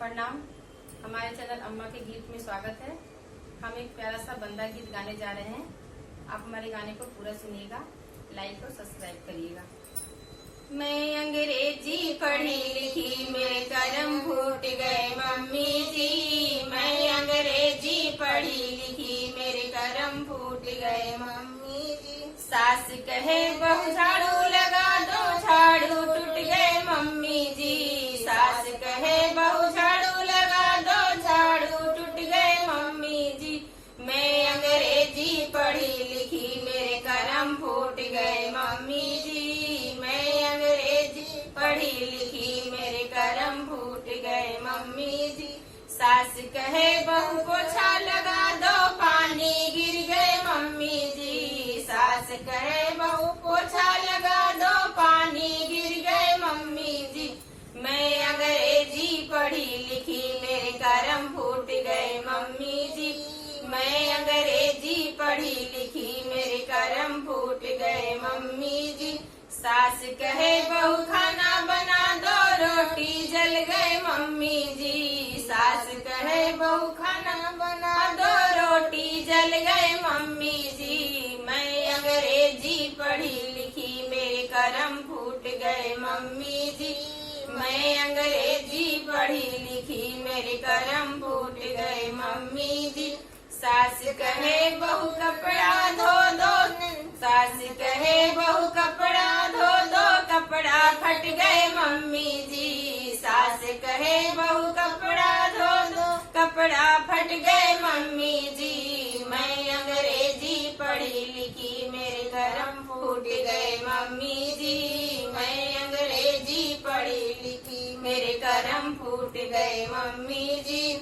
प्रणाम। हमारे चैनल अम्मा के गीत में स्वागत है। हम एक प्यारा सा बंदा गीत गाने जा रहे हैं। आप हमारे गाने को पूरा सुनिएगा, लाइक और सब्सक्राइब करिएगा। मैं अंग्रेजी पढ़ी लिखी मेरे कर्म फूट गए मम्मी जी। मैं अंग्रेजी पढ़ी लिखी मेरे कर्म फूट गए मम्मी जी। सास कहे बहु झाड़ू लगा दो, झाड़ू टूट गए मम्मी जी। सास कहे बहु झाड़ू लगा दो, झाड़ू टूट गए मम्मी जी। मैं अंग्रेजी पढ़ी लिखी मेरे कर्म फूट गए मम्मी जी। मैं अंग्रेजी पढ़ी लिखी मेरे कर्म फूट गए मम्मी जी। सास कहे बहू पोछा लगा दो, पानी गिर गए मम्मी जी। सास कहे बहू पोछा लगा दो, पानी गिर गए मम्मी जी। मैं अंग्रेजी पढ़ी लिखी मेरे कर्म फूट गए मम्मी जी। मैं अंग्रेजी पढ़ी लिखी मेरे कर्म फूट गए मम्मी जी। सास कहे बहू खाना बना दो, रोटी जल गए मम्मी जी। सास कहे बहू खाना बना दो, रोटी जल गए मम्मी जी। मैं अंग्रेजी पढ़ी लिखी मेरे कर्म फूट गए मम्मी जी। मैं अंग्रेजी पढ़ी लिखी मेरे कर्म फूट गए मम्मी जी। सास कहे बहू कपड़ा धो दो, सास कहे बहू कपड़ा धो दो, कपड़ा फट गए मम्मी जी। सास कहे बहू कपड़ा धो दो, कपड़ा फट गए मम्मी जी। मैं अंग्रेजी पढ़ी लिखी मेरे कर्म फूट गए मम्मी जी। मैं अंग्रेजी पढ़ी लिखी मेरे कर्म फूट गए मम्मी जी।